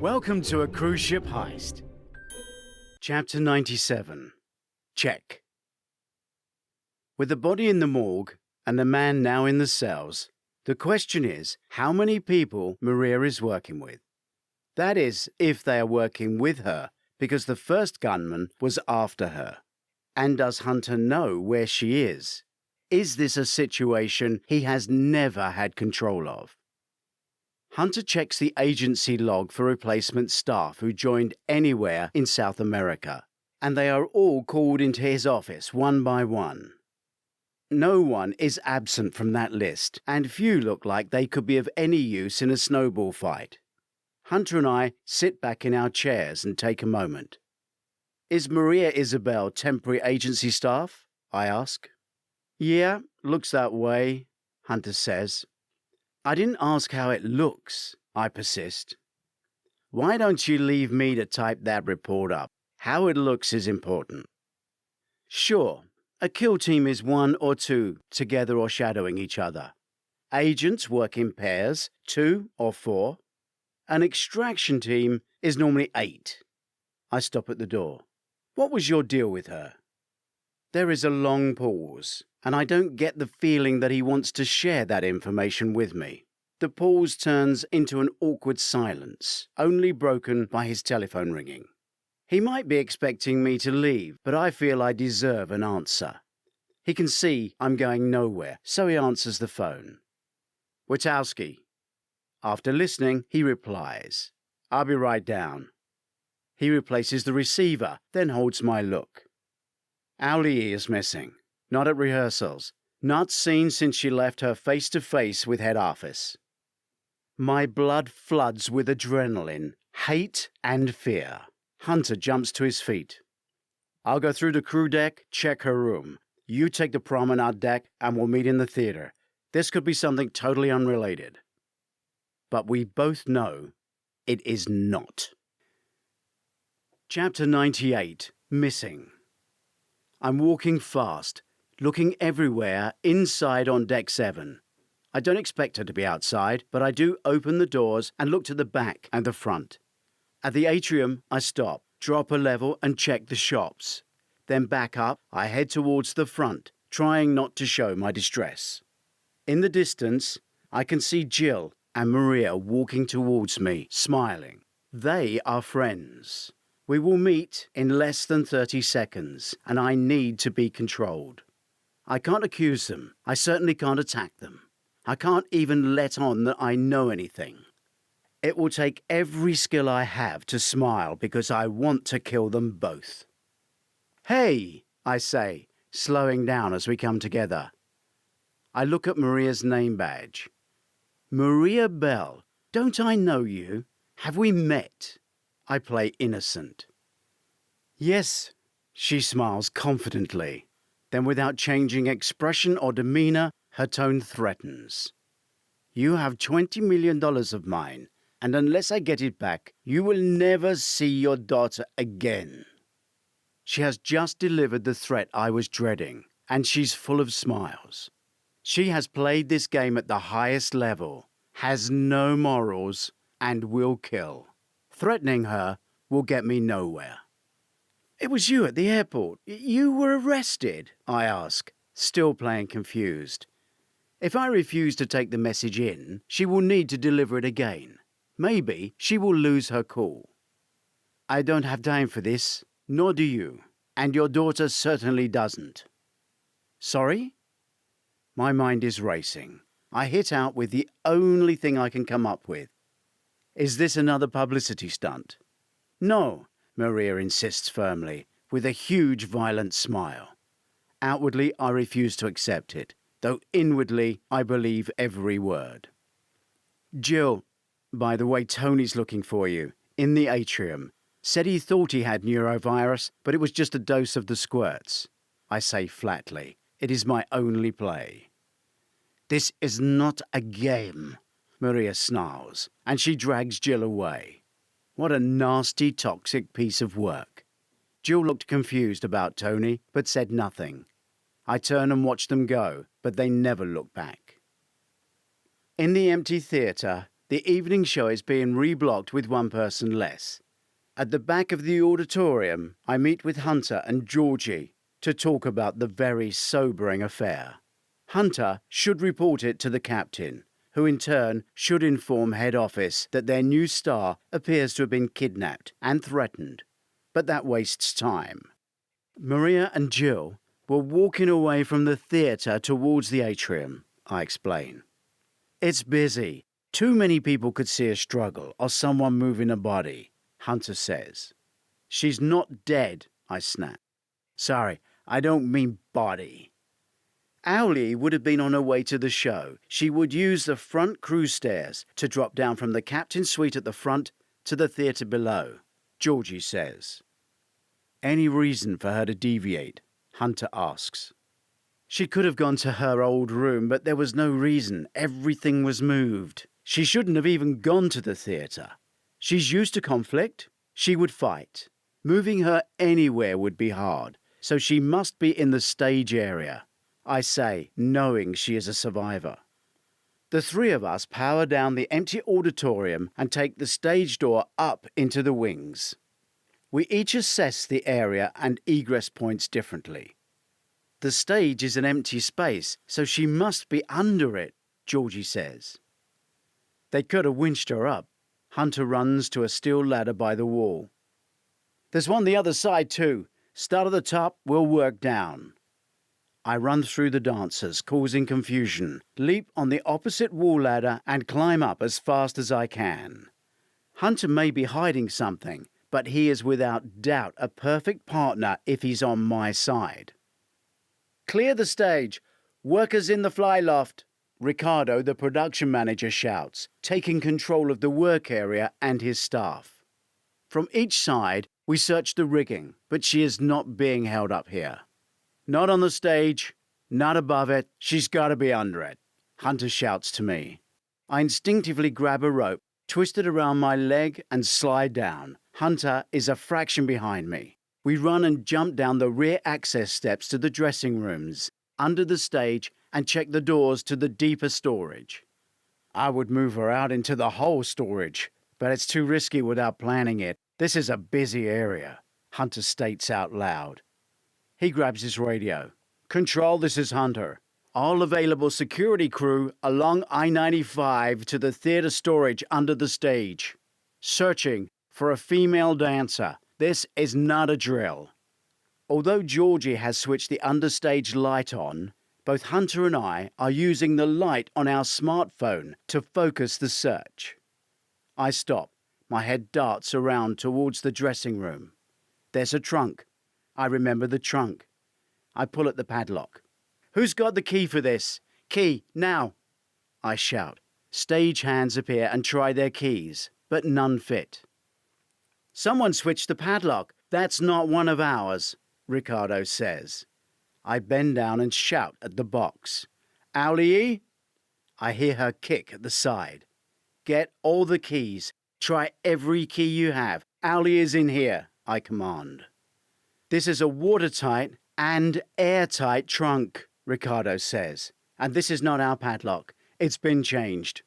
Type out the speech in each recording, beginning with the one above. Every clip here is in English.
Welcome to a cruise ship heist. Chapter 97. Check. With the body in the morgue and the man now in the cells, the question is how many people Maria is working with. That is, if they are working with her, because the first gunman was after her. And does Hunter know where she is? Is this a situation he has never had control of? Hunter checks the agency log for replacement staff who joined anywhere in South America, and they are all called into his office one by one. No one is absent from that list, and few look like they could be of any use in a snowball fight. Hunter and I sit back in our chairs and take a moment. Is Maria Isabel temporary agency staff? I ask. Yeah, looks that way, Hunter says. I didn't ask how it looks, I persist. Why don't you leave me to type that report up? How it looks is important. Sure, a kill team is 1 or 2, together or shadowing each other. Agents work in pairs, 2 or 4. An extraction team is normally 8. I stop at the door. What was your deal with her? There is a long pause, and I don't get the feeling that he wants to share that information with me. The pause turns into an awkward silence, only broken by his telephone ringing. He might be expecting me to leave, but I feel I deserve an answer. He can see I'm going nowhere, so he answers the phone. Witowski. After listening, he replies, I'll be right down. He replaces the receiver, then holds my look. Aulie is missing. Not at rehearsals. Not seen since she left her face-to-face with head office. My blood floods with adrenaline, hate and fear. Hunter jumps to his feet. I'll go through the crew deck, check her room. You take the promenade deck and we'll meet in the theater. This could be something totally unrelated. But we both know it is not. Chapter 98. Missing. I'm walking fast, looking everywhere inside on deck 7. I don't expect her to be outside, but I do open the doors and look to the back and the front. At the atrium, I stop, drop a level and check the shops. Then back up, I head towards the front, trying not to show my distress. In the distance, I can see Jill and Maria walking towards me, smiling. They are friends. We will meet in less than 30 seconds, and I need to be controlled. I can't accuse them. I certainly can't attack them. I can't even let on that I know anything. It will take every skill I have to smile because I want to kill them both. Hey, I say, slowing down as we come together. I look at Maria's name badge. Maria Bell, don't I know you? Have we met? I play innocent. Yes, she smiles confidently. Then without changing expression or demeanor, her tone threatens. You have $20 million of mine, and unless I get it back, you will never see your daughter again. She has just delivered the threat I was dreading, and she's full of smiles. She has played this game at the highest level, has no morals, and will kill. Threatening her will get me nowhere. It was you at the airport. You were arrested, I ask, still playing confused. If I refuse to take the message in, she will need to deliver it again. Maybe she will lose her cool. I don't have time for this, nor do you, and your daughter certainly doesn't. Sorry? My mind is racing. I hit out with the only thing I can come up with. Is this another publicity stunt? No, Maria insists firmly, with a huge violent smile. Outwardly, I refuse to accept it, though inwardly I believe every word. Jill, by the way, Tony's looking for you, in the atrium. Said he thought he had neurovirus, but it was just a dose of the squirts. I say flatly, it is my only play. This is not a game, Maria snarls, and she drags Jill away. What a nasty, toxic piece of work. Jill looked confused about Tony, but said nothing. I turn and watch them go, but they never look back. In the empty theatre, The evening show is being reblocked with one person less. At the back of the auditorium, I meet with Hunter and Georgie to talk about the very sobering affair. Hunter should report it to the captain, who in turn should inform head office that their new star appears to have been kidnapped and threatened. But that wastes time. Maria and Jill were walking away from the theatre towards the atrium, I explain. It's busy. Too many people could see a struggle or someone moving a body, Hunter says. She's not dead, I snap. Sorry, I don't mean body. Owlie would have been on her way to the show. She would use the front crew stairs to drop down from the captain's suite at the front to the theatre below, Georgie says. Any reason for her to deviate? Hunter asks. She could have gone to her old room, but there was no reason. Everything was moved. She shouldn't have even gone to the theatre. She's used to conflict. She would fight. Moving her anywhere would be hard, so she must be in the stage area, I say, knowing she is a survivor. The three of us power down the empty auditorium and take the stage door up into the wings. We each assess the area and egress points differently. The stage is an empty space, so she must be under it, Georgie says. They could have winched her up. Hunter runs to a steel ladder by the wall. There's one the other side too. Start at the top, we'll work down. I run through the dancers, causing confusion, leap on the opposite wall ladder and climb up as fast as I can. Hunter may be hiding something, but he is without doubt a perfect partner if he's on my side. Clear the stage. Workers in the fly loft. Ricardo, the production manager, shouts, taking control of the work area and his staff. From each side, we search the rigging, but she is not being held up here. Not on the stage, not above it, she's got to be under it, Hunter shouts to me. I instinctively grab a rope, twist it around my leg and slide down. Hunter is a fraction behind me. We run and jump down the rear access steps to the dressing rooms, under the stage, and check the doors to the deeper storage. I would move her out into the whole storage, but it's too risky without planning it. This is a busy area, Hunter states out loud. He grabs his radio. Control, this is Hunter. All available security crew along I-95 to the theatre storage under the stage. Searching for a female dancer. This is not a drill. Although Georgie has switched the understage light on, both Hunter and I are using the light on our smartphone to focus the search. I stop. My head darts around towards the dressing room. There's a trunk. I remember the trunk. I pull at the padlock. Who's got the key for this? Key, now! I shout. Stage hands appear and try their keys, but none fit. Someone switched the padlock. That's not one of ours, Ricardo says. I bend down and shout at the box. Owlie? I hear her kick at the side. Get all the keys. Try every key you have. Owlie is in here, I command. This is a watertight and airtight trunk, Ricardo says. And this is not our padlock. It's been changed.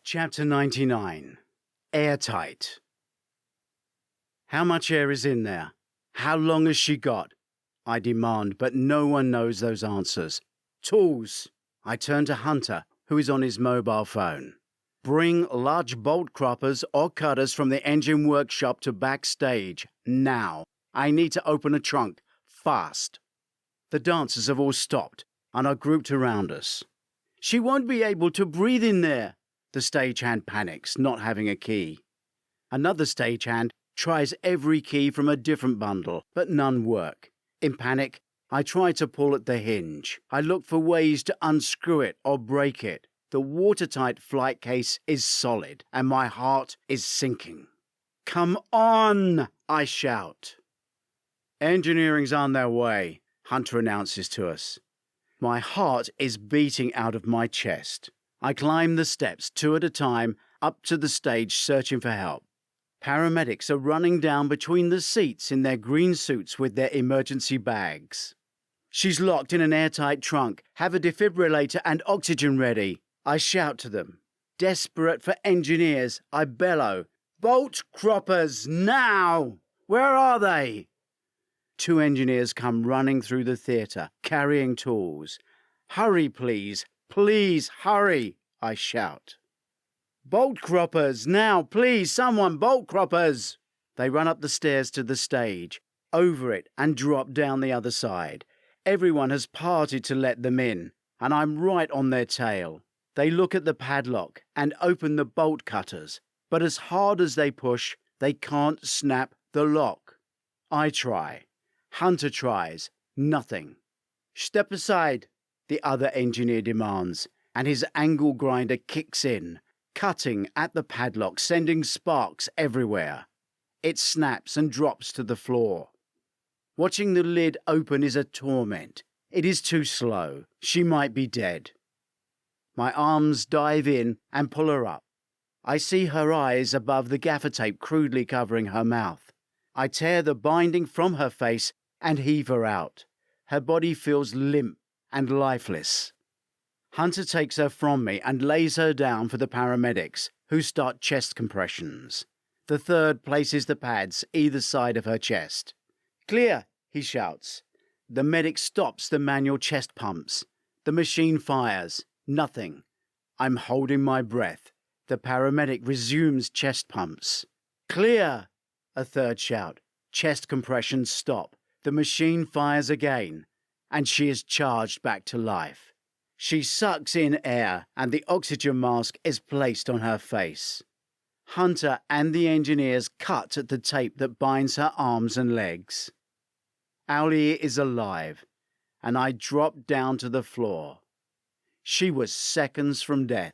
Chapter 99. Airtight. How much air is in there? How long has she got? I demand, but no one knows those answers. Tools. I turn to Hunter, who is on his mobile phone. Bring large bolt croppers or cutters from the engine workshop to backstage, now. I need to open a trunk, fast. The dancers have all stopped and are grouped around us. She won't be able to breathe in there. The stagehand panics, not having a key. Another stagehand tries every key from a different bundle, but none work. In panic, I try to pull at the hinge. I look for ways to unscrew it or break it. The watertight flight case is solid, and my heart is sinking. Come on, I shout. Engineering's on their way, Hunter announces to us. My heart is beating out of my chest. I climb the steps, 2 at a time, up to the stage searching for help. Paramedics are running down between the seats in their green suits with their emergency bags. She's locked in an airtight trunk. Have a defibrillator and oxygen ready. I shout to them. Desperate for engineers, I bellow, "Bolt croppers, now! Where are they?" 2 engineers come running through the theatre, carrying tools. "Hurry, please, please, hurry," I shout. "Bolt croppers, now, please, someone, bolt croppers!" They run up the stairs to the stage, over it and drop down the other side. Everyone has parted to let them in, and I'm right on their tail. They look at the padlock and open the bolt cutters, but as hard as they push, they can't snap the lock. I try. Hunter tries. Nothing. "Step aside," the other engineer demands, and his angle grinder kicks in, cutting at the padlock, sending sparks everywhere. It snaps and drops to the floor. Watching the lid open is a torment. It is too slow. She might be dead. My arms dive in and pull her up. I see her eyes above the gaffer tape crudely covering her mouth. I tear the binding from her face and heave her out. Her body feels limp and lifeless. Hunter takes her from me and lays her down for the paramedics, who start chest compressions. The third places the pads either side of her chest. "Clear," he shouts. The medic stops the manual chest pumps. The machine fires. Nothing. I'm holding my breath. The paramedic resumes chest pumps. "Clear," a third shout. Chest compressions stop. The machine fires again, and she is charged back to life. She sucks in air, and the oxygen mask is placed on her face. Hunter and the engineers cut at the tape that binds her arms and legs. Aulia is alive, and I drop down to the floor. She was seconds from death.